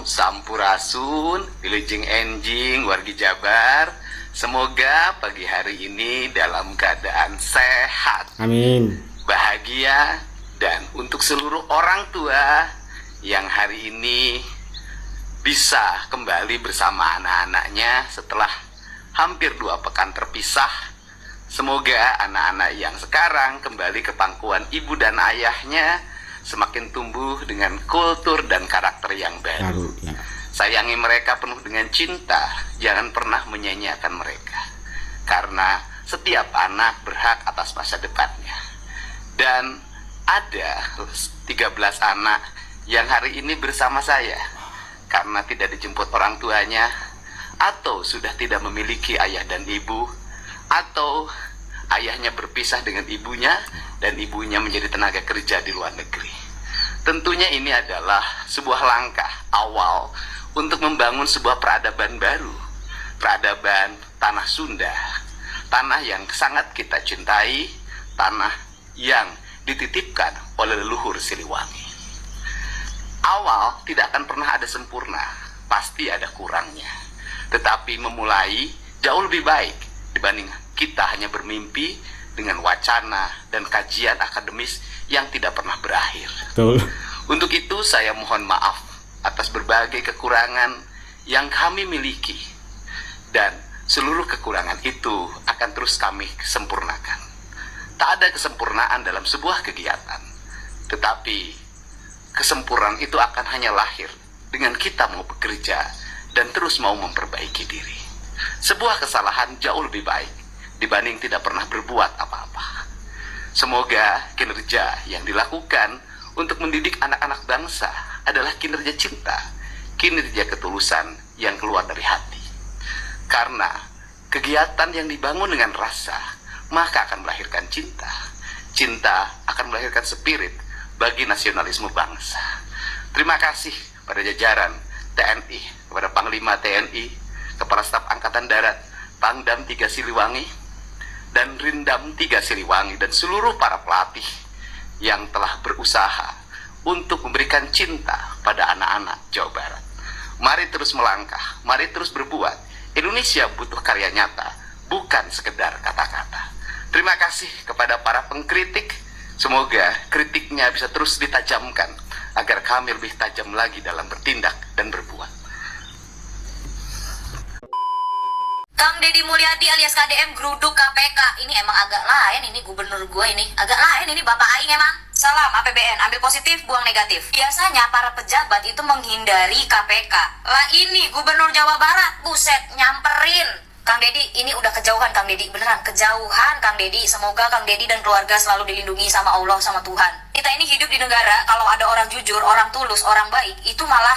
Sampurasun, Wilujeng Enjing, wargi Jabar. Semoga pagi hari ini dalam keadaan sehat, Amin. bahagia, dan untuk seluruh orang tua yang hari ini bisa kembali bersama anak-anaknya setelah hampir 2 pekan terpisah. Semoga anak-anak yang sekarang kembali ke pangkuan ibu dan ayahnya semakin tumbuh dengan kultur dan karakter yang baru. Ya. Sayangi mereka penuh dengan cinta, jangan pernah menyanyiakan mereka. Karena setiap anak berhak atas masa depannya. Dan ada 13 anak yang hari ini bersama saya karena tidak dijemput orang tuanya, atau sudah tidak memiliki ayah dan ibu, atau ayahnya berpisah dengan ibunya dan ibunya menjadi tenaga kerja di luar negeri. Tentunya ini adalah sebuah langkah awal untuk membangun sebuah peradaban baru, peradaban tanah Sunda, tanah yang sangat kita cintai, tanah yang dititipkan oleh leluhur Siliwangi. Awal tidak akan pernah ada sempurna, pasti ada kurangnya. Tetapi memulai jauh lebih baik dibanding kita hanya bermimpi dengan wacana dan kajian akademis yang tidak pernah berakhir. Betul. Untuk itu saya mohon maaf atas berbagai kekurangan yang kami miliki, dan seluruh kekurangan itu akan terus kami sempurnakan. Tak ada kesempurnaan dalam sebuah kegiatan, tetapi kesempurnaan itu akan hanya lahir dengan kita mau bekerja dan terus mau memperbaiki diri. Sebuah kesalahan jauh lebih baik dibanding tidak pernah berbuat apa-apa. Semoga kinerja yang dilakukan untuk mendidik anak-anak bangsa adalah kinerja cinta, kinerja ketulusan yang keluar dari hati. Karena kegiatan yang dibangun dengan rasa, maka akan melahirkan cinta. Cinta akan melahirkan spirit bagi nasionalisme bangsa. Terima kasih pada jajaran TNI, kepada Panglima TNI, Kepala Staf Angkatan Darat, Pangdam 3 Siliwangi, dan Rindam 3 Siliwangi, dan seluruh para pelatih yang telah berusaha untuk memberikan cinta pada anak-anak Jawa Barat. Mari terus melangkah, mari terus berbuat. Indonesia butuh karya nyata, bukan sekedar kata-kata. Terima kasih kepada para pengkritik. Semoga kritiknya bisa terus ditajamkan agar kami lebih tajam lagi dalam bertindak dan berbuat. Kang Deddy Mulyadi alias KDM geruduk KPK. Ini emang agak lain, ini gubernur gue ini. Agak lain ini Bapak Aing emang. Salam APBN, ambil positif, buang negatif. Biasanya para pejabat itu menghindari KPK. Lah ini gubernur Jawa Barat, buset, nyamperin. Kang Deddy, ini udah kejauhan Kang Deddy, beneran kejauhan Kang Deddy. Semoga Kang Deddy dan keluarga selalu dilindungi sama Allah, sama Tuhan. Kita ini hidup di negara, kalau ada orang jujur, orang tulus, orang baik, itu malah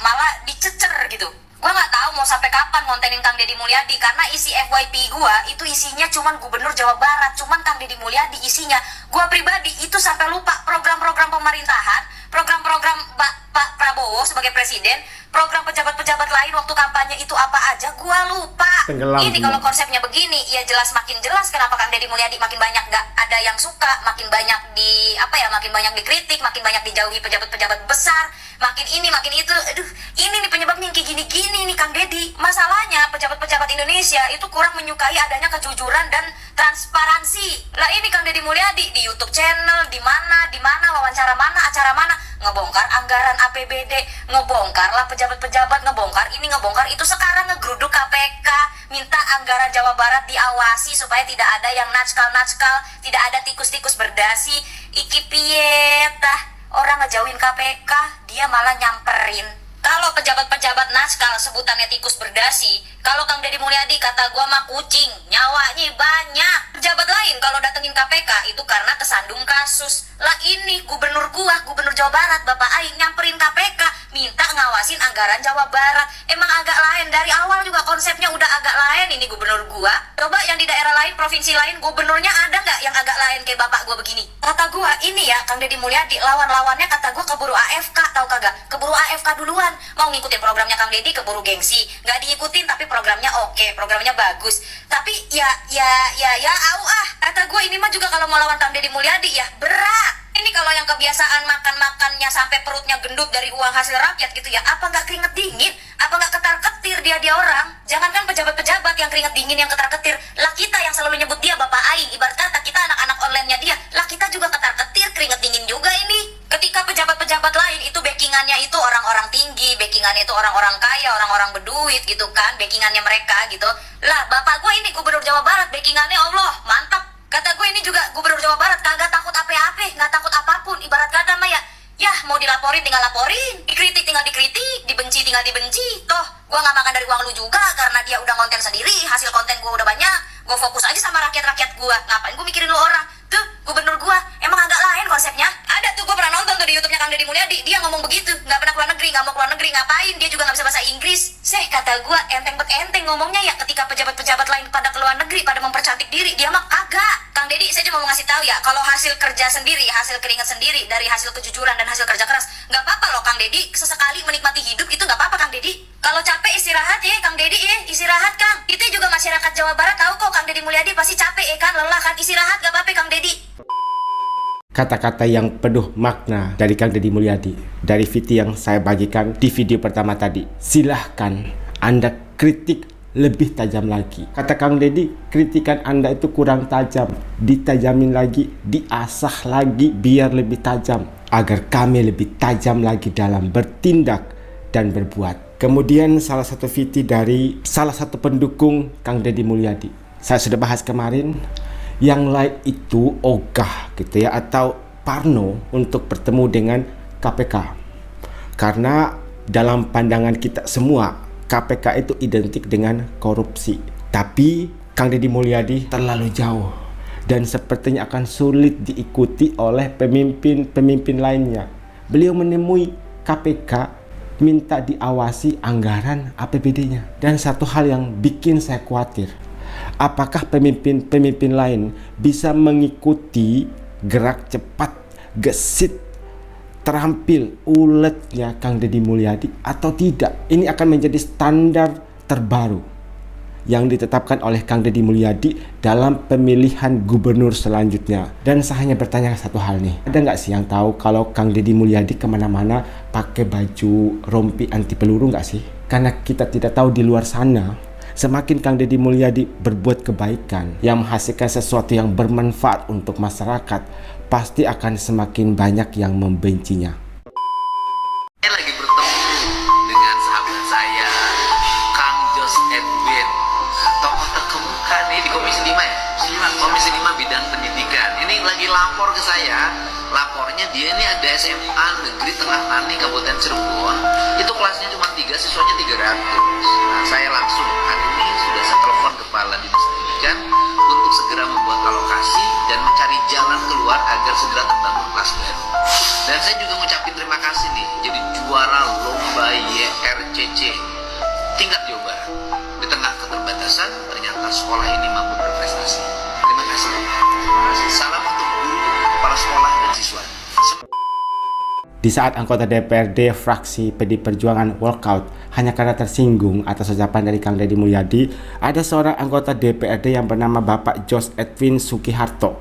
malah dicecer gitu. Gua nggak tahu mau sampai kapan ngontenin Kang Deddy Mulyadi, karena isi FYP gua itu isinya cuman gubernur Jawa Barat, cuman Kang Deddy Mulyadi isinya. Gua pribadi itu sampai lupa program-program pemerintahan, program-program Pak Prabowo sebagai presiden, program pejabat-pejabat lain waktu kampanye itu apa aja, gua lupa. Tenggelam Ini kalau konsepnya begini, ya jelas makin jelas kenapa Kang Deddy Mulyadi makin banyak nggak ada yang suka, makin banyak makin banyak dikritik, makin banyak dijauhi pejabat-pejabat besar, makin ini makin itu. Aduh, ini nih penyebabnya kayak gini-gini nih Kang Deddy. Masalahnya pejabat-pejabat Indonesia itu kurang menyukai adanya kejujuran dan transparansi. Lah ini Kang Deddy Mulyadi di YouTube channel, di mana, wawancara mana, acara mana, ngebongkar anggaran APBD, ngebongkar lah pejabat-pejabat, ngebongkar ini, ngebongkar itu. Sekarang ngegeruduk KPK, minta anggaran Jawa Barat diawasi supaya tidak ada yang natskal-natskal, tidak ada tikus-tikus berdasi. Iki piye tah, orang ngejauhin KPK, dia malah nyamperin. Kalau pejabat-pejabat naskal sebutannya tikus berdasi, kalau Kang Deddy Mulyadi kata gua mah kucing, nyawanya banyak. Pejabat lain kalau datengin KPK itu karena kesandung kasus. Lah ini gubernur Jawa Barat, Bapak Aing nyamperin KPK, minta ngawasin anggaran Jawa Barat. Emang agak lain, dari awal juga konsepnya udah agak lain ini gubernur gua. Coba yang di daerah lain, provinsi lain, gubernurnya ada nggak yang agak lain kayak bapak gua begini? Kata gua, ini ya Kang Deddy Mulyadi, lawan-lawannya kata gua keburu AFK, tahu kagak? Keburu AFK duluan, mau ngikutin programnya Kang Deddy keburu gengsi. Nggak diikutin tapi programnya oke, programnya bagus. Tapi ya, kata gua ini mah juga kalau mau lawan Kang Deddy Mulyadi ya berat. Ini kalau yang kebiasaan makan-makannya sampai perutnya gendut dari uang hasil rakyat gitu ya, apa nggak keringet dingin? Apa nggak ketar-ketir dia orang? Jangankan pejabat-pejabat yang keringet dingin yang ketar-ketir, lah kita yang selalu nyebut dia Bapak Aing, ibarat kata kita anak-anak online-nya dia, lah kita juga ketar-ketir, keringet dingin juga ini. Ketika pejabat-pejabat lain itu backingannya itu orang-orang tinggi, backingannya itu orang-orang kaya, orang-orang berduit gitu kan, backingannya mereka gitu. Lah bapak gue ini gubernur Jawa Barat, backingannya Allah, mantap. Kata gue ini juga gubernur Jawa Barat, kagak takut apa-apa, nggak takut apapun. Ibarat kata mah ya mau dilaporin tinggal laporin, dikritik tinggal dikritik, dibenci tinggal dibenci. Toh gue nggak makan dari uang lu juga karena dia udah konten sendiri, hasil konten gue udah banyak. Gue fokus aja sama rakyat-rakyat gue. Ngapain gue mikirin lu orang? Tuh gubernur gue emang agak lain konsepnya. Ada tuh gue pernah nonton tuh di YouTube-nya Kang Deddy Mulyadi, dia ngomong begitu, nggak pernah keluar negeri, nggak mau keluar negeri, ngapain? Dia juga nggak bisa bahasa Inggris. Kata gue enteng ngomongnya ya, ketika pejabat-pejabat lain pada keluar negeri, pada mempercantik diri, dia mah kagak. Kang Deddy, saya cuma mau ngasih tahu ya, kalau hasil kerja sendiri, hasil keringat sendiri, dari hasil kejujuran dan hasil kerja keras, nggak apa-apa loh Kang Deddy, sesekali menikmati hidup itu nggak apa-apa Kang Deddy. Kalau capek istirahat ya Kang Deddy ya, istirahat Kang. Kita juga masyarakat Jawa Barat tahu kok Kang Deddy Mulyadi pasti capek ya kan, lelah kan, istirahat nggak apa-apa Kang Deddy. Kata-kata yang penuh makna dari Kang Deddy Mulyadi, dari VT yang saya bagikan di video pertama tadi. Silahkan Anda kritik lebih tajam lagi. Kata Kang Deddy, kritikan Anda itu kurang tajam, ditajamin lagi, diasah lagi biar lebih tajam, agar kami lebih tajam lagi dalam bertindak dan berbuat. Kemudian salah satu VT dari salah satu pendukung Kang Deddy Mulyadi, saya sudah bahas kemarin, yang lain itu ogah gitu ya, atau parno untuk bertemu dengan KPK. Karena dalam pandangan kita semua, KPK itu identik dengan korupsi. Tapi Kang Deddy Mulyadi terlalu jauh dan sepertinya akan sulit diikuti oleh pemimpin-pemimpin lainnya. Beliau menemui KPK minta diawasi anggaran APBD-nya. Dan satu hal yang bikin saya khawatir, apakah pemimpin-pemimpin lain bisa mengikuti gerak cepat, gesit, terampil, uletnya Kang Deddy Mulyadi atau tidak? Ini akan menjadi standar terbaru yang ditetapkan oleh Kang Deddy Mulyadi dalam pemilihan gubernur selanjutnya. Dan saya hanya bertanya satu hal nih, ada nggak sih yang tahu kalau Kang Deddy Mulyadi kemana-mana pakai baju rompi anti peluru nggak sih? Karena kita tidak tahu di luar sana, semakin Kang Deddy Mulyadi berbuat kebaikan yang menghasilkan sesuatu yang bermanfaat untuk masyarakat, pasti akan semakin banyak yang membencinya. Saya lagi bertemu dengan sahabat saya, Kang Jos Edwin, tokoh terkemuka nih di Komisi 5 ya? Komisi 5 bidang pendidikan. Ini lagi lapor ke saya. Lapornya dia ini ada SMA Negeri Tengah Tani Kabupaten Cirebon. Itu kelasnya cuma 3, siswanya 300. Nah, saya langsung hari ini sudah saya telepon kepala dinas pendidikan untuk segera membuat alokasi dan mencari jalan keluar agar segera terbangun kelas baru. Dan saya juga ngucapin terima kasih nih, jadi juara lomba YRCC tingkat Jawa Barat. Di tengah keterbatasan, ternyata sekolah ini mampu berprestasi. Terima kasih. Salam untuk guru, kepala sekolah, dan siswa. Di saat anggota DPRD fraksi PD Perjuangan walkout hanya karena tersinggung atas ucapan dari Kang Deddy Mulyadi, ada seorang anggota DPRD yang bernama Bapak Jos Edwin Sukiharto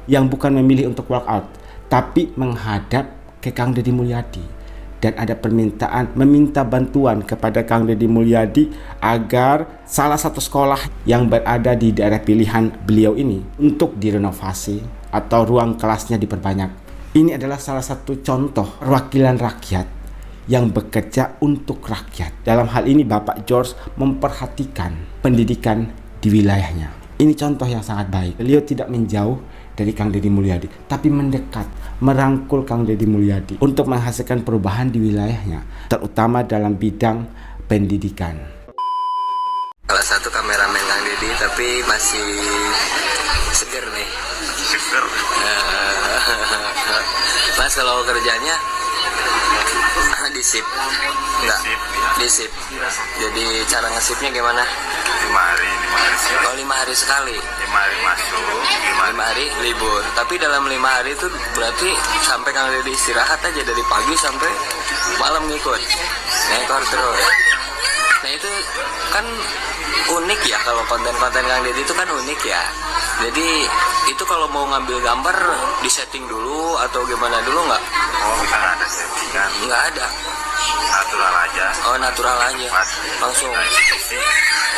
yang bukan memilih untuk walkout, tapi menghadap ke Kang Deddy Mulyadi dan ada permintaan meminta bantuan kepada Kang Deddy Mulyadi agar salah satu sekolah yang berada di daerah pilihan beliau ini untuk direnovasi atau ruang kelasnya diperbanyak. Ini adalah salah satu contoh perwakilan rakyat yang bekerja untuk rakyat. Dalam hal ini Bapak George memperhatikan pendidikan di wilayahnya. Ini contoh yang sangat baik. Beliau tidak menjauh dari Kang Deddy Mulyadi, tapi mendekat, merangkul Kang Deddy Mulyadi untuk menghasilkan perubahan di wilayahnya, terutama dalam bidang pendidikan. Salah satu kameramen Kang Deddy, tapi masih seger nih. Seger. Mas kalau kerjanya di sip, enggak di sip. Jadi cara ngesipnya gimana? 5 hari sekali. Oh 5 hari sekali. 5 hari masuk, 5 hari libur. Tapi dalam 5 hari itu berarti sampai Kang Deddy istirahat aja dari pagi sampai malam ngikut. Nekor terus. Nah itu kan unik ya, kalau konten-konten Kang Deddy itu kan unik ya. Jadi itu kalau mau ngambil gambar disetting dulu atau gimana dulu nggak? Oh, kita nggak ada settingan, Nggak ada. natural aja. Oh natural aja, Pas langsung. kita isi,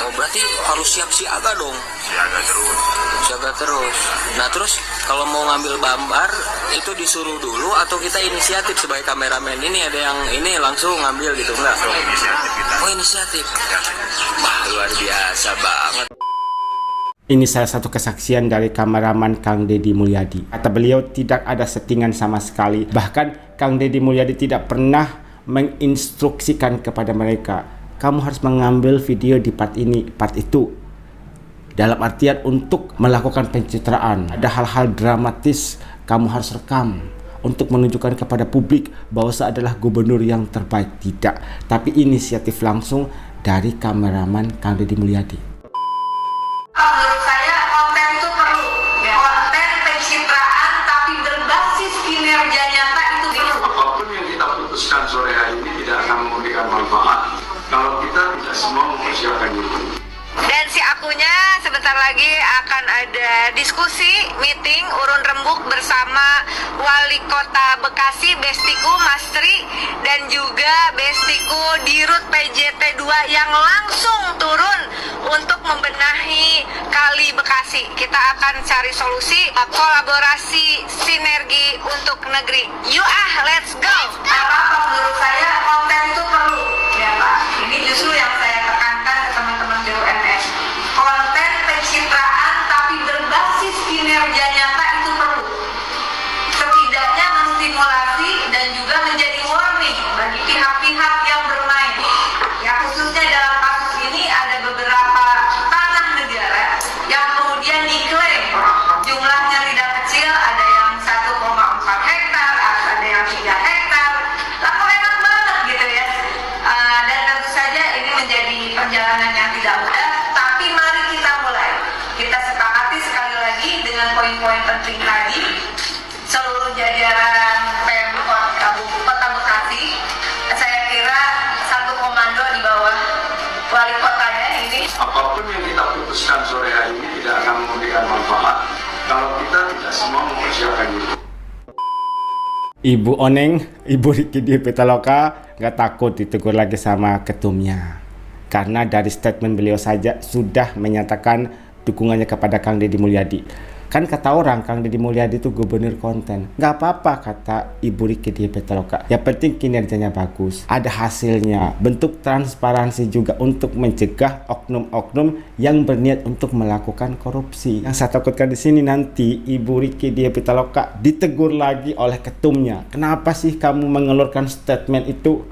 Oh berarti harus siap siaga dong. siaga terus. Siaga terus. Nah terus kalau mau ngambil gambar itu disuruh dulu atau kita inisiatif sebagai kameramen, ini ada yang ini langsung ngambil gitu enggak? So, inisiatif kita. Oh inisiatif. Wah luar biasa banget. Ini salah satu kesaksian dari kameraman Kang Deddy Mulyadi. Kata beliau tidak ada settingan sama sekali. Bahkan Kang Deddy Mulyadi tidak pernah menginstruksikan kepada mereka, kamu harus mengambil video di part ini, part itu. Dalam artian untuk melakukan pencitraan. Ada hal-hal dramatis kamu harus rekam untuk menunjukkan kepada publik bahwa saya adalah gubernur yang terbaik. Tidak, tapi inisiatif langsung dari kameraman Kang Deddy Mulyadi. Menurut saya konten itu perlu, konten pencitraan tapi berbasis kinerja nyata itu perlu. Apapun yang kita putuskan sore hari ini tidak akan memberikan manfaat kalau kita tidak semua mempersiapkan itu. Dan si akunya sebentar lagi akan ada diskusi, meeting, urun rembuk bersama Wali Kota Bekasi, Bestiku Mastri, dan juga Bestiku Dirut PJT 2 yang langsung turun untuk membenahi Kali Bekasi. Kita akan cari solusi, kolaborasi, sinergi untuk negeri. Yuk let's go! Apa menurut saya konten itu perlu, ya Pak. Ini justru yang saya tekankan ke teman-teman BUMN. Konten pencitraan tapi berbasis kinerja nyata itu perlu. Setidaknya menstimulasi dan juga menjadi warning bagi pihak-pihak yang bermain. Ya khususnya dalam kasus ini ada beberapa tanah negara yang kemudian diklaim jumlahnya tidak kecil, ada yang 1,4 hektar, ada yang 3 hektar. Lalu enak banget gitu ya. Dan tentu saja ini menjadi perjalanan yang tidak mudah, tapi mari kita mulai. Kita sepakati sekali lagi dengan poin-poin penting tadi. Seluruh jajaran Pemkot Kota Bekasi, saya kira satu komando di bawah wali kotanya ini. Apapun yang kita putuskan sore hari ini tidak akan memberikan manfaat kalau kita tidak semua mempersiapkan itu. Ibu Oneng, Ibu Ricky Diah Pitaloka nggak takut ditegur lagi sama ketumnya. Karena dari statement beliau saja sudah menyatakan dukungannya kepada Kang Deddy Mulyadi. Kan kata orang Kang Deddy Mulyadi itu gubernur konten. Nggak apa-apa kata Ibu Ricky Diah Pitaloka. Yang penting kinerjanya bagus, ada hasilnya. Bentuk transparansi juga untuk mencegah oknum-oknum yang berniat untuk melakukan korupsi. Yang saya takutkan di sini nanti Ibu Ricky Diah Pitaloka ditegur lagi oleh ketumnya. Kenapa sih kamu mengeluarkan statement itu?